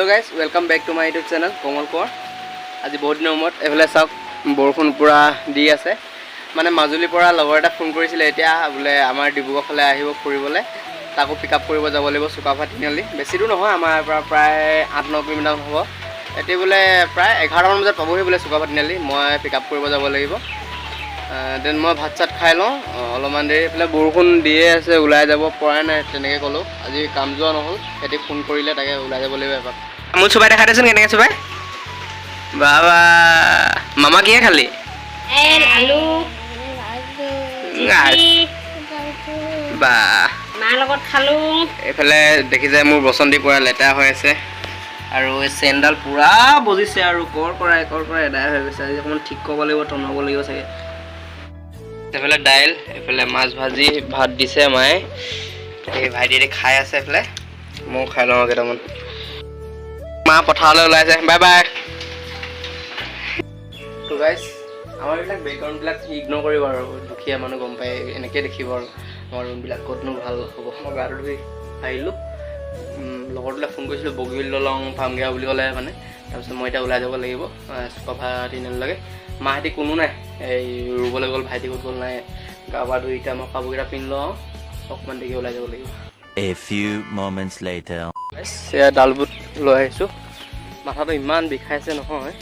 Hello guys welcome back to my YouTube channel Komal Kaur आज बहुत दिन मत एफाले चाওক बरखुण पूरा दी आछे माने মাজুলীৰ পৰা লগৰ এটা ফোন কৰিছিল এতিয়া বোলে আমাৰ ডিব্ৰুগড় ফালে আহিব ফুৰিবলৈ তাকো পিকআপ কৰিব যাব লাগিব সুকাফা তিনিআলি বেছি দূৰ নহয় আমাৰ পৰা প্ৰায় 8-9 কিলোমিটাৰ হ'ব এতিয়া বোলে প্ৰায় 11 মান বজাত পাবহি বোলে সুকাফা তিনিআলি মই পিকআপ কৰিব যাব লাগিব দেন মই ভাত চাত খাই লওঁ অলপমান দেৰি এফালে বৰষুণ দিয়ে আছে ওলাই যাব পৰা নাই তেনেকৈ ক'লো আজি কাম যোৱা নহ'ল এতিয়া ফোন কৰিলে তাকে ওলাই যাব লাগিব এপাক মোৰ চুবাই দেখাই দেচোন কেনেকৈ চুবাই বাবা মামা কিহে খালি আলু বা মাৰ লগত খালো এফালে দেখি যায় মোৰ বসন্তি পুৰা লেটা হৈ আছে আৰু এই চেণ্ডাল পুৰা বজিছে আৰু কৰ কৰা এদাই হৈ গৈছে আজি অকণমান ঠিক কৰিব লাগিব টনাব লাগিব চাগে এফালে দাইল এফালে মাছ ভাজি ভাত দিছে মায়ে এই ভাইটিয়ে খাই আছে এফালে মই খাই লওঁ কেইটামান মা পথাৰলৈ ওলাইছে বাই বাই তো গাইছ আমাৰ এইবিলাক বেকগ্ৰাউণ্ডবিলাক ইগন'ৰ কৰিব আৰু দুখীয়া মানুহ গম পায় এনেকৈ দেখিব আৰু আমাৰ ৰুমবিলাক ক'তনো ভাল হ'ব মই গাটো ধুই আহিলোঁ লগৰটোলৈ ফোন কৰিছিলোঁ বগীবিল দলং পামগৈ বুলি ক'লে মানে তাৰপিছত মই এতিয়া ওলাই যাব লাগিব সুকাফা তিনিআলিলৈকে মাহঁতি কোনো নাই এই ৰুবলৈ গ'ল ভাইটি ক'ত গ'ল নাই গা পা ধুই এতিয়া মই কাপোৰকেইটা পিন্ধি লওঁ অকণমান দেৰি ওলাই যাব লাগিব A few moments later. এয়া ডাল বুট লৈ আহিছোঁ মাথাটো ইমান বিষাইছে নহয়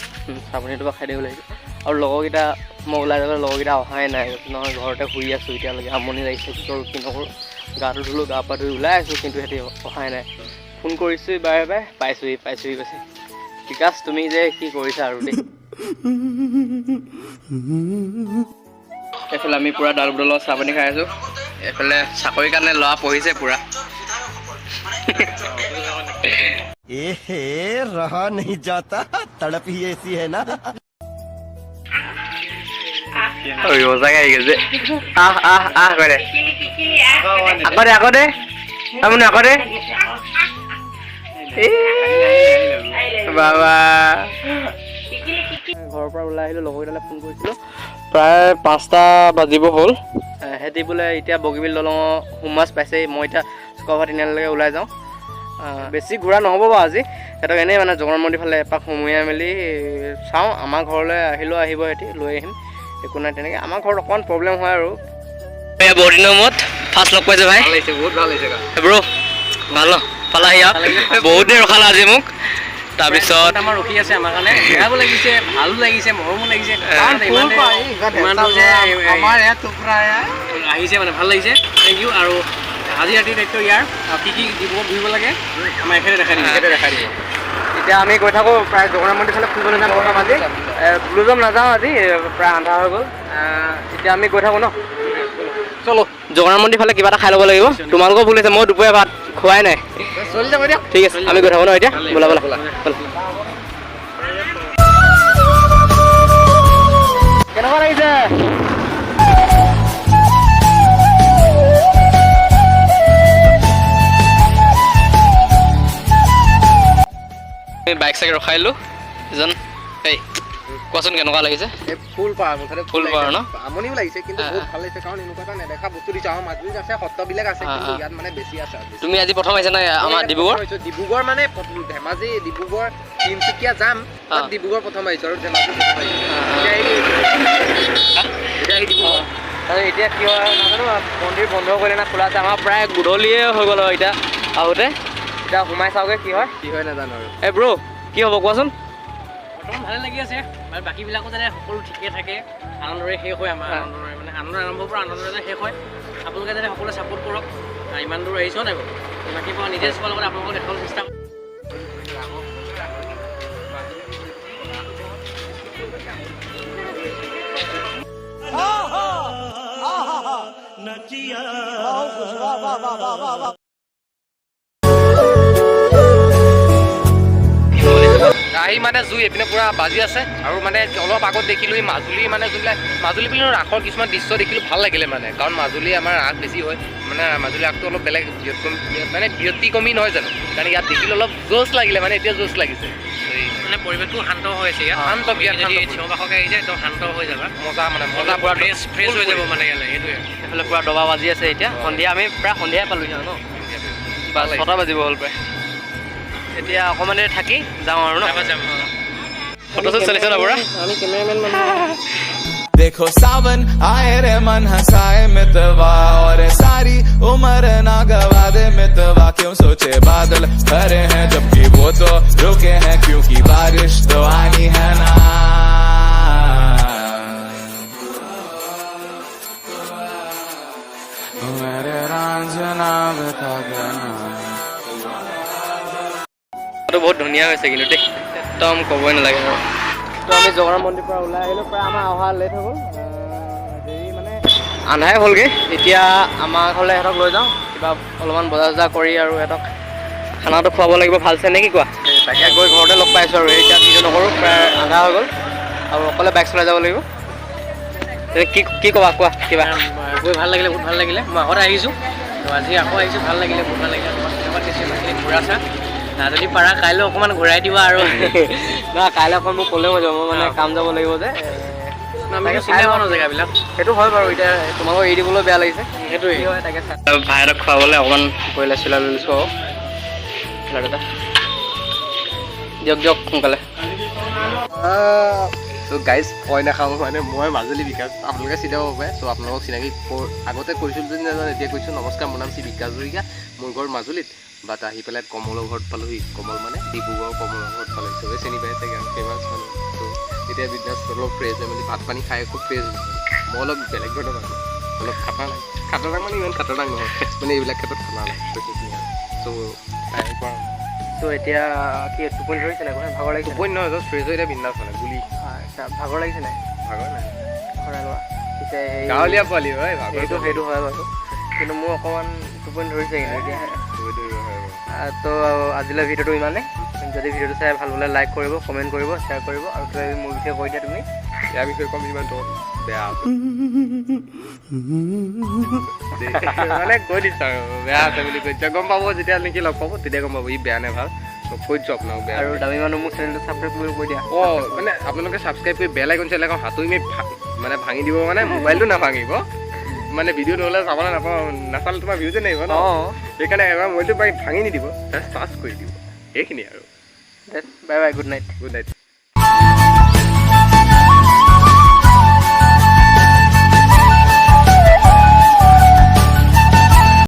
চাবোনীটোৰ পৰা খাই দিব লাগিব আৰু লগৰকেইটা মই ওলাই যাবলৈ লগৰকেইটা অহাই নাই নহয় ঘৰতে শুই আছোঁ এতিয়ালৈকে আমনি লাগিছে কি কৰোঁ কি নকৰোঁ গাটো ধুলোঁ গা পা ধুই ওলাই আছোঁ কিন্তু সিহঁতি অহাই নাই ফোন কৰিছোঁ বাৰে বাৰে পাইছোঁহি কৈছে বিকাশ তুমি যে কি কৰিছা আৰু দেই এইফালে আমি পূৰা ডাল বুটৰ লগত চাহ পানী খাই আছোঁ এইফালে চাকৰিৰ কাৰণে ল'ৰা পঢ়িছে পূৰা रहा नहीं जाता तड़प ही ऐसी है ना সঁচাকৈ আহি গৈছে কৰে আগতে বাবা ঘৰৰ পৰা ওলাই আহিলোঁ লগৰকেইটালৈ ফোন কৰিছিলোঁ প্ৰায় 5টা বাজিব হ'ল সিহঁতি বোলে এতিয়া বগীবিল দলঙৰ সোমাজ পাইছে মই এতিয়া সুকাফা তিনিআলিলৈকে ওলাই যাওঁ বেছি ঘূৰা নহ'ব বাৰু আজি সিহঁতক এনেই মানে জগন্নাথ মন্দিৰ ফালে এপাক সোমোৱাই মেলি চাওঁ আমাৰ ঘৰলৈ আহিলেও আহিব সিহঁতি লৈ আহিম একো নাই তেনেকৈ আমাৰ ঘৰত অকণমান প্ৰব্লেম হয় আৰু বহুত দিনৰ মূৰত ফাৰ্ষ্ট লগ পাইছে ভাই বহুত ভাল লাগিছে ব্ৰ ভাল পালাহি বহুত দেৰি ৰখালা আজি মোক তাৰপিছত আমাৰ ৰখি আছে আমাৰ কাৰণে বেয়াও লাগিছে ভালো লাগিছে মৰমো লাগিছে আহিছে মানে ভাল লাগিছে থেংক ইউ আৰু আজি ৰাতি দায়িত্ব ইয়াৰ কি ডিব্ৰুগড় ঘূৰিব লাগে আমাৰ এখেতে দেখাই দিব এতিয়া আমি গৈ থাকোঁ প্ৰায় জগন্নাথ মন্দিৰ ফালে ফুৰিবলৈ যাম প্ৰথম আজি ব্লুজম নাযাওঁ আজি প্ৰায় আন্ধাৰ হৈ গ'ল এতিয়া আমি গৈ থাকোঁ ন চলো জগন্নাথ মন্দিৰ ফালে কিবা এটা খাই ল'ব লাগিব তোমালোকেও ভুল হৈছে মই দুপৰীয়া ভাত খোৱাই নাই চলি যাব দিয়ক ঠিক আছে আমি গৈ থাকোঁ ন এতিয়া ব'লা কেনেকুৱা লাগিছে বাইক চাইক ৰখাই দিলোঁ এজন এই কোৱাচোন কেনেকুৱা লাগিছে ফুল পাহাৰ ন আমনিও লাগিছে কিন্তু বহুত ভাল লাগিছে কাৰণ এনেকুৱা এটা নেদেখা বস্তু দিছে আমাৰ মাজুলীত আছে সত্ৰবিলাক আছে কিন্তু ইয়াত মানে বেছি আছে তুমি আজি প্ৰথম আহিছা নাই আমাৰ ডিব্ৰুগড় মানে ধেমাজি ডিব্ৰুগড় তিনিচুকীয়া যাম ডিব্ৰুগড় প্ৰথম আহিছোঁ আৰু ধেমাজি এতিয়া কি হয় নাজানো মন্দিৰ বন্ধ কৰিলে না খোলা আছে আমাৰ প্ৰায় গধূলিয়ে হৈ গ'ল আৰু এতিয়া আহোঁতে এতিয়া সোমাই চাওঁগৈ কি হয় নাজানো আৰু এই ব্ৰ কি হ'ব কোৱাচোন বৰ্তমান ভালে লাগি আছে আৰু বাকীবিলাকো যাতে সকলো ঠিকে থাকে আনন্দৰে শেষ হয় আমাৰ আনন্দৰে মানে আনন্দ আৰম্ভৰ পৰা আনন্দৰে যাতে শেষ হয় আপোনালোকে যাতে সকলোৱে ছাপোৰ্ট কৰক ইমান দূৰ আহিছোঁ নাই বাৰু বাকী পৰা নিজে চোৱাৰ লগত আপোনালোকক দেখাবলৈ চেষ্টা কৰক আহি মানে জুই এইপিনে পুৰা বাজি আছে আৰু মানে অলপ আগত দেখিলোঁ মাজুলী মানে যোনবিলাক মাজুলী বুলি ৰাসৰ কিছুমান দৃশ্য দেখিলোঁ ভাল লাগিলে মানে কাৰণ মাজুলী আমাৰ ৰাস বেছি হয় মানে মাজুলী ৰাসটো অলপ বেলেগ মানে ব্যতিক্ৰমী নহয় জানো কাৰণ ইয়াত দেখিলোঁ অলপ জোচ লাগিলে মানে এতিয়া জোচ লাগিছে মানে পৰিৱেশটো শান্ত হৈ আছে ইয়াত শান্ত চিঞৰ-বাখৰকৈ আহিছে একদম শান্ত হৈ যাবা মজা পুৰা ফ্ৰেছ হৈ যাব মানে ইয়ালৈ সেইটোৱে এইফালে পুৰা দবা বাজি আছে এতিয়া সন্ধিয়া আমি প্ৰায় সন্ধিয়াই পালোঁহি আৰু ন 6টা বাজিব হ'ল প্ৰায় এতিয়া অকণমান দেৰি থাকি যাওঁ আৰু ন যাম ফটোশ্বুট চলিছে ন পুৰা আমি কেমেৰামেন মানুহ देखो सावन आए रे मन हंसाए मितवा और सारी उम्र ना गवा दे मितवा क्यों सोचे बादल भरे हैं जबकि वो तो रुके हैं क्योंकि बारिश तो आनी है ना मेरे रांझना बता देना বহুত ধুনীয়া হৈছে কিন্তু দেই একদম ক'বই নালাগে আৰু তো আমি জগন্নাথ মন্দিৰৰ পৰা ওলাই আহিলোঁ প্ৰায় আমাৰ অহা লেট হৈ গ'ল দেৰি মানে আন্ধাৰে হ'লগৈ এতিয়া আমাৰ ঘৰলৈ সিহঁতক লৈ যাওঁ কিবা অলপমান বজাৰ চজাৰ কৰি আৰু সিহঁতক খানাটো খুৱাব লাগিব ভালছে নে কি কোৱা তাকে গৈ ঘৰতে লগ পাইছোঁ আৰু এতিয়া ভিডিঅ' নকৰোঁ প্ৰায় আন্ধাৰ হৈ গ'ল আৰু অকলে বাইক চলাই যাব লাগিব কি ক'বা কোৱা কিবা গৈ ভাল লাগিলে বহুত ভাল লাগিলে মই আগতে আহিছোঁ তো আজি আকৌ আহিছোঁ ভাল লাগিলে বহুত ভাল লাগিলে তোমাক ধন্যবাদ দিছোঁ ইমানখিনি ঘূৰাছা যদি পাৰা কাইলৈ অকণমান ঘূৰাই দিবা আৰু না কাইলৈ অকণ মোক ক'লেও হৈ যাব মই মানে কাম যাব লাগিব যে আমি চিন্তা কৰা ন জেগাবিলাক সেইটো হয় বাৰু এতিয়া তোমালোকক এৰি দিবলৈ বেয়া লাগিছে সেইটোৱে হয় তাকে ভাইহঁতক খুৱাবলৈ অকণমান কৰিলে চিলাই লৈ লৈছোঁ আৰু দাদা দিয়ক দিয়ক সোনকালে চ' গাইজ কয় নাখাওঁ মানে মই মাজুলী বিকাশ আপোনালোকে চিনি পাব পাৰে চ' আপোনালোকক চিনাকি আগতে কৈছিলোঁ যদি নাজানো এতিয়া কৈছোঁ নমস্কাৰ মোৰ নাম শ্ৰী বিকাশ জৰিকা মোৰ ঘৰ মাজুলীত বাট আহি পেলাই কমলৰ ঘৰত পালোহি কমল মানে ডিব্ৰুগড় কমলৰ ঘৰত পালোহি চবেই চিনি পাই চাগে আৰু ফেমাছ মানুহ ত' এতিয়া বিজনেছ অলপ ফ্ৰেছ হৈ মেলি ভাত পানী খাই খুব ফ্ৰেছ মই অলপ বেলেগ ধৰণৰ মানুহ অলপ খাটাৰনাক মানে ইমান খাটাৰনাক নহয় মানে এইবিলাক ক্ষেত্ৰত খানা নাই চ' ত' এতিয়া কি টোপনি ধৰিছে নাই ভাগৰ লাগিছে টোপনি নহয় জাষ্ট ফ্ৰেছ হৈ এতিয়া বিন্দাছ মানে গুলি আচ্ছা ভাগৰ লাগিছে নাই ভাগৰ নাই খৰা লোৱা পিছে গাঁৱলীয়া পোৱালি হয় সেইটো হয় বাৰু কিন্তু মোৰ অকণমান টোপনি ধৰিছে কিন্তু এতিয়া তো আজিলৈ ভিডিঅ'টো ইমানেই যদি ভিডিঅ'টো চাই ভাল হ'লে লাইক কৰিব কমেণ্ট কৰিব শ্বেয়াৰ কৰিব আৰু কিবা মোৰ বিষয়ে কৈ দিয়া তুমি ইয়াৰ বিষয়ে কম ইমানটো বেয়া মানে কৈ দিছোঁ আৰু বেয়া আছে বুলি কৈ দিছোঁ গম পাব যেতিয়া নেকি লগ পাব তেতিয়া গম পাব ই বেয়া নে ভাল কৈ দিছোঁ আপোনাক বেয়া আৰু দামী মানুহ মোক চেনেলটো ছাবস্ক্ৰাইব কৰি কৈ দিয়া মানে আপোনালোকে ছাবস্ক্ৰাইব কৰি বেল আইকন চেনেল এখন হাতৰি মানে ভাঙি দিব মানে মোবাইলটো নাভাঙিব মানে ভিডিঅ' নহ'লে চাবলৈ নাপাওঁ নাচালে তোমাৰ ভিউজে নাহিব ন সেইকাৰণে এবাৰ মোবাইলটো ভাঙি নিদিব জাষ্ট টাচ কৰি দিব সেইখিনি আৰু বাই বাই গুড নাইট